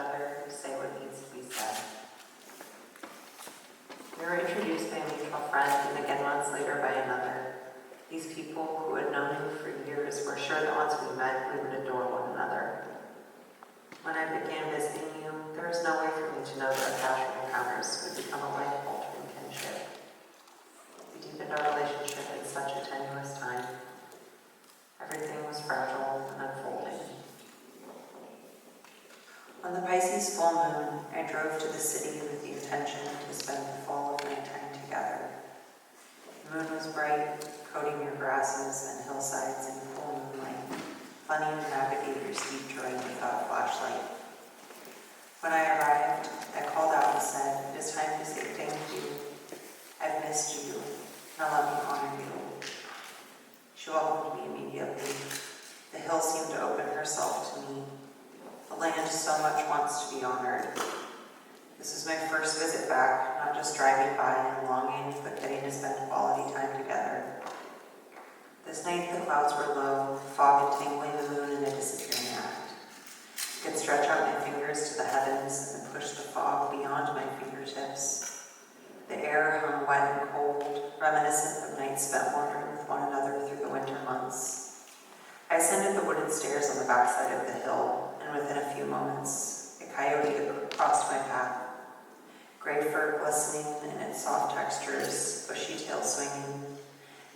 other, say what needs to be said. We were introduced by a mutual friend and again months later by another. These people who had known him for years were sure that once we met, we would adore one another. When I began visiting you, there was no way for me to know that our casual encounters would become a life-altering kinship. We deepened our relationship in such a tenuous time. Everything was fragile and unfolding. On the Pisces full moon, I drove to the city with the intention to spend the fall of night time together. The moon was bright, coating your grasses and hillsides in full moonlight, funny to navigate your steep terrain without a flashlight. When I arrived, I called out and said, "It is time to say thank you. I've missed you. Now let me honor you." She welcomed me immediately. The hill seemed to open herself to me. The land so much wants to be honored. This was my first visit back, not just driving by and longing, but getting to spend quality time together. This night the clouds were low, fog entangling the moon in a disappearing act. I could stretch out my fingers to the heavens and push the fog beyond my fingertips. The air hung wet and cold, reminiscent of nights spent wandering with one another through the winter months. I ascended the wooded stairs on the backside of the hill, and within a few moments, a coyote crossed my path. Gray fur glistening in its soft textures, bushy tail swinging.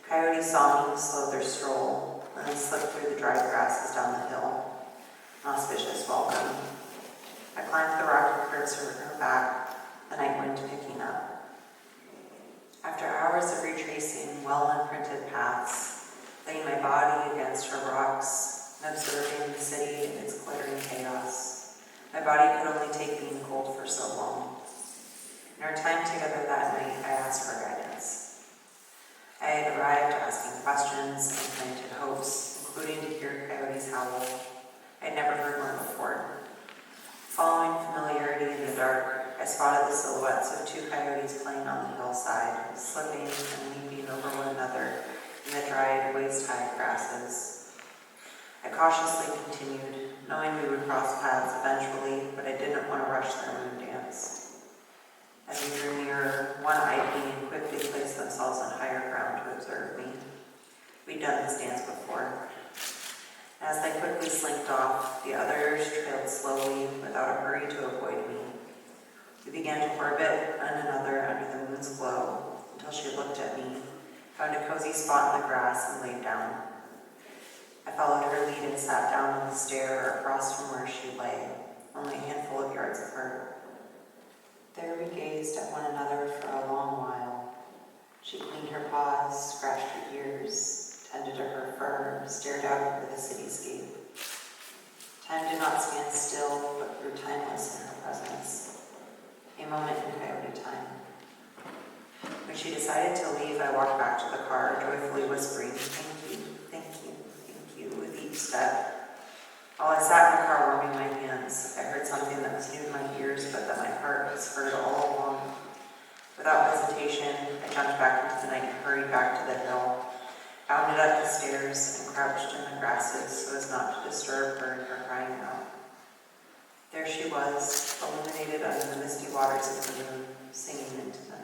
Coyotes saw me slow their stroll, and then slipped through the dry grasses down the hill. An auspicious welcome. I climbed the rocky curves of her back, the night wind picking up. After hours of retracing well-imprinted paths, laying my body against her rocks, and observing the city in its glittering chaos, my body could only take being cold for so long. In our time together that night, I asked for guidance. I had arrived asking questions and planted hopes, including to hear coyotes howl. I had never heard one before. Following familiarity in the dark, I spotted the silhouettes of two coyotes playing on the hillside, slipping and leaping over one another in the dried, waist-high grasses. I cautiously continued, knowing we would cross paths eventually, but I didn't want to rush their moon dance. As we drew nearer, one eyed me and quickly placed themselves on higher ground to observe me. We'd done this dance before. As they quickly slinked off, the others trailed slowly, without a hurry to avoid me. We began to orbit one another under the moon's glow, until she looked at me, found a cozy spot in the grass, and laid down. I followed her lead and sat down on the stair across from where she lay, only a handful of yards apart. There we gazed at one another for a long while. She cleaned her paws, scratched her ears, tended to her fur, stared out over the cityscape. Time did not stand still, but grew timeless in her presence. A moment in coyote time. When she decided to leave, I walked back to the car, joyfully whispering, "Thank you, thank you, thank you," with each step. While I sat in the car warming my hands, I heard something that was new to my ears, but that my heart has heard all along. Without hesitation, I jumped back into the night and hurried back to the hill, bounded up the stairs, and crouched in the grasses so as not to disturb her in her crying out. There she was, illuminated under the misty waters of the moon, singing into the night.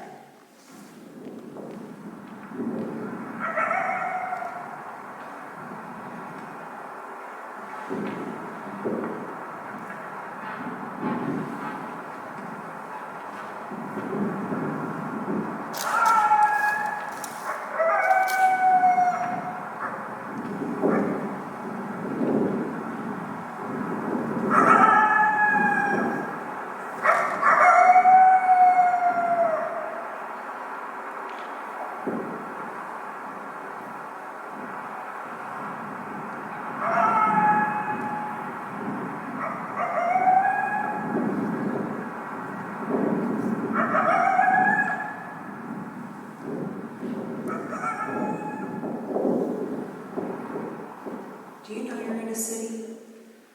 Do you know you're in a city?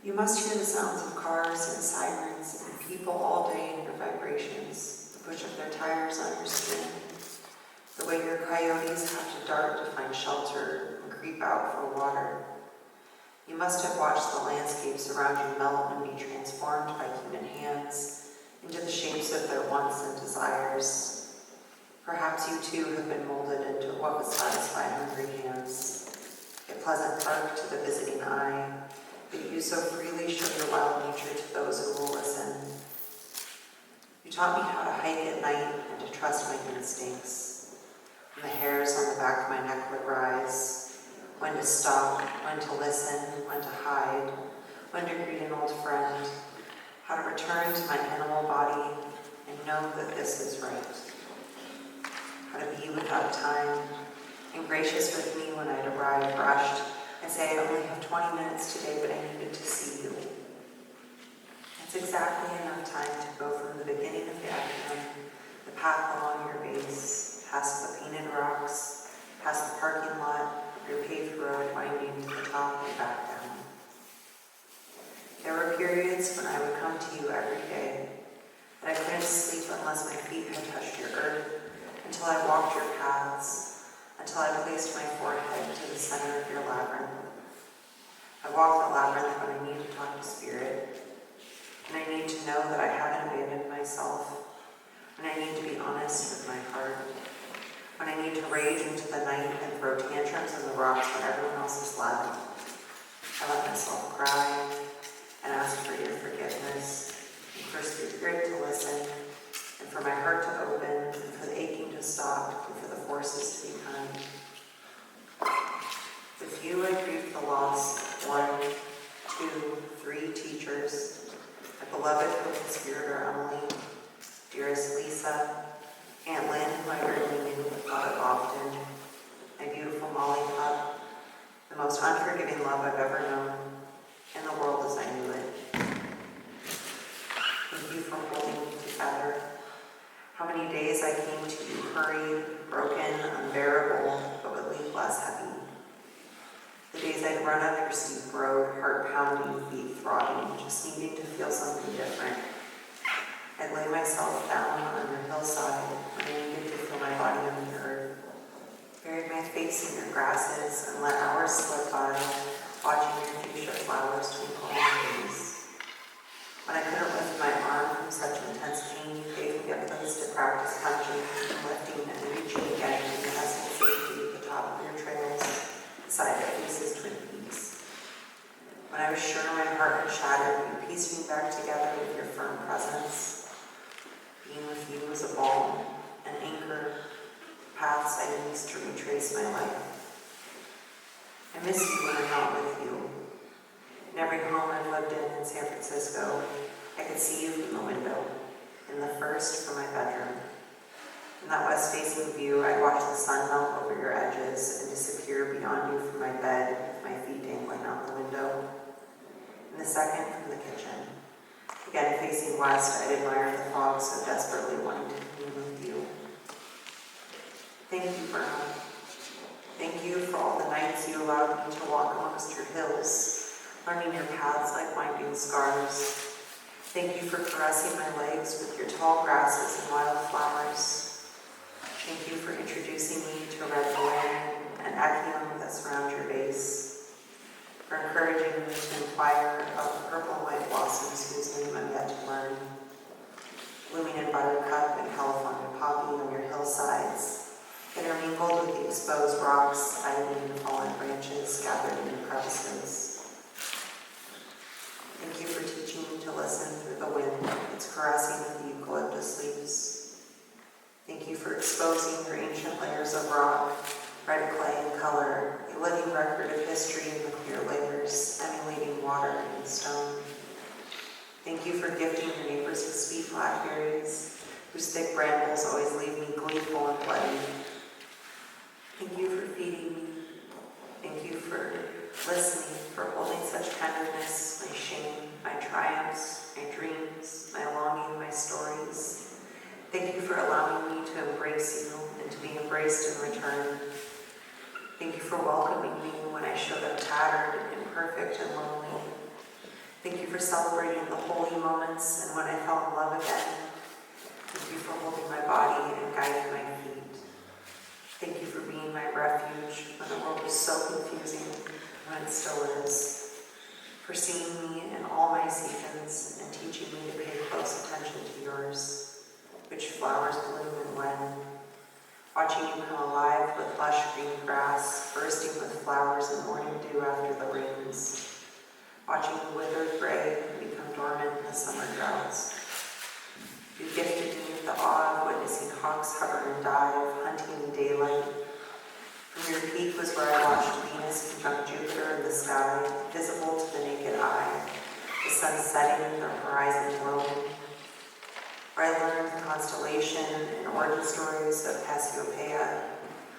You must hear the sounds of cars and sirens and people all day in your vibrations, the push of their tires on your skin, the way your coyotes have to dart to find shelter and creep out for water. You must have watched the landscapes around you melt and be transformed by human hands into the shapes of their wants and desires. Perhaps you too have been molded into what would satisfy hungry hands, a pleasant park to the visiting eye, that you so freely show your wild nature to those who will listen. You taught me how to hike at night and to trust my instincts, when the hairs on the back of my neck would rise, when to stop, when to listen, when to hide, when to greet an old friend, how to return to my animal body and know that this is right, how to be without time, and gracious with me when I'd arrive rushed and say, I only have 20 minutes today, but I needed to see you. It's exactly enough time to go from the beginning of the afternoon, the path along your base, past the painted rocks, past the parking lot, your paved road winding to the top and back down. There were periods when I would come to you every day, that I couldn't sleep unless my feet had touched your earth, until I walked your paths, until I placed my forehead to the center of your labyrinth. I walk the labyrinth when I need to talk to Spirit, and I need to know that I haven't abandoned myself, and I need to be honest with my heart, when I need to rage into the night and throw tantrums in the rocks when everyone else is left. I let myself cry and ask for your forgiveness, and for Spirit to listen, and for my heart to open, and for the aching to stop, and for the forces to be kind. With you I grieved the loss of 1, 2, 3 teachers, my beloved co-conspirator Emily, dearest Lisa, Aunt Lynn, who I rarely knew but thought of often, my beautiful Molly pup, the most unforgiving love I've ever known, and the world as I knew it. Thank you for holding me together. How many days I came to you hurried, broken, unbearable, but would leave less heavy. The days I'd run up your steep road, heart pounding, feet throbbing, just needing to feel something different. I'd lay myself down on your hillside when I needed to feel my body on the earth. Buried my face in your grasses and let hours slip by, watching your fuchsia flowers twinkle in the breeze. When I couldn't lift my arm from such intense pain, you gave me a place to practice punching and lifting and reaching again in your essence safety at the top of your trails, beside the faces Twin Peaks. When I was sure my heart had shattered, you pieced me back together with your firm presence. Being with you was a balm, an anchor, paths I used to retrace my life. I miss you when I'm not with you. In every home I've lived in San Francisco, I could see you from the window, in the first from my bedroom. In that west-facing view, I'd watch the sun melt over your edges and disappear beyond you from my bed, with my feet dangling out the window. In the second, from the kitchen. Again, facing west, I'd admire the fog so desperately wanting to be with you. Thank you, Bernal. Thank you for all the nights you allowed me to walk amongst your hills, learning your paths like winding scars. Thank you for caressing my legs with your tall grasses and wild flowers. Thank you for introducing me to red mullein and achium that surround your base. For encouraging me to inquire about the purple and white blossoms whose name I'm yet to learn. Blooming in buttercup and California poppy on your hillsides, intermingled with the exposed rocks, ivy and fallen branches gathered in crevices. Thank you for teaching me to listen through the wind, its caressing of the eucalyptus leaves. Thank you for exposing your ancient layers of rock, red clay and color, a living record of history in the clear layers, emulating water and stone. Thank you for gifting your neighbors with sweet blackberries, whose thick brambles always leave me gleeful and bloody. Thank you for feeding me. Thank you for listening, for holding such tenderness, my shame, my triumphs, my dreams, my longing, my stories. Thank you for allowing me to embrace you and to be embraced in return. Thank you for welcoming me when I showed up tattered, imperfect, and lonely. Thank you for celebrating the holy moments and when I fell in love again. Thank you for holding my body and guiding my feet. Thank you for being my refuge when the world was so confusing, when it still is. for seeing me in all my seasons and teaching me to pay close attention to yours, which flowers bloom and when, watching you come alive with lush green grass, bursting with flowers and morning dew after the rains, watching the withered gray become dormant in the summer droughts. You gifted me with the awe of witnessing hawks hover and dive, hunting in daylight. From your peak was where I watched Venus conjunct Jupiter in the sky, visible to the naked eye, the sun setting, the horizon glowing. Where I learned the constellation and origin stories of Cassiopeia,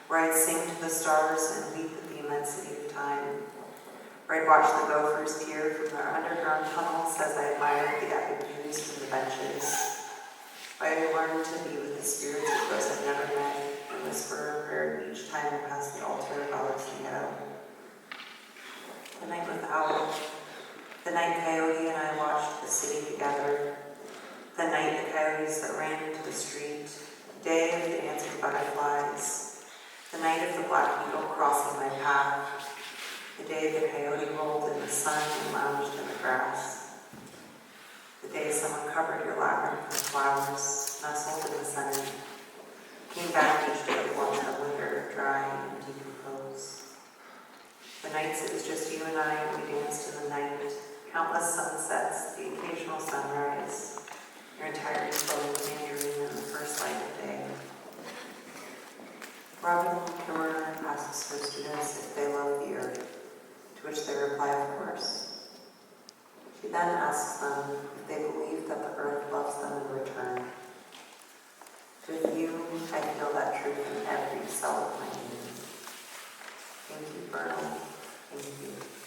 where I'd sing to the stars and weep at the immensity of time. Where I'd watch the gophers peer from their underground tunnels as I admired the epic views from the benches. Where I learned to be with the spirits of those I'd never met and whisper a prayer each time I passed the altar of Alex Nieto. The night with Owl, the night Coyote and I watched the city together, the night the coyotes that ran into the street, the day of the dancing butterflies, the night of the black beetle crossing my path, the day the coyote rolled in the sun and lounged in the grass, the day someone covered your labyrinth with flowers, nestled in the center, came back each day to watch her wither, dry, and decompose. The nights it was just you and I, and we danced in the night, countless sunsets, the occasional sunrise, your entirety flowing tangerine in the first light of day. Robin Kimmerer asks her students if they love the earth, to which they reply, of course. She then asks them if they believe that the earth loves them in return. With you, I feel that truth in every cell of my being. Thank you, Bernal. Thank you.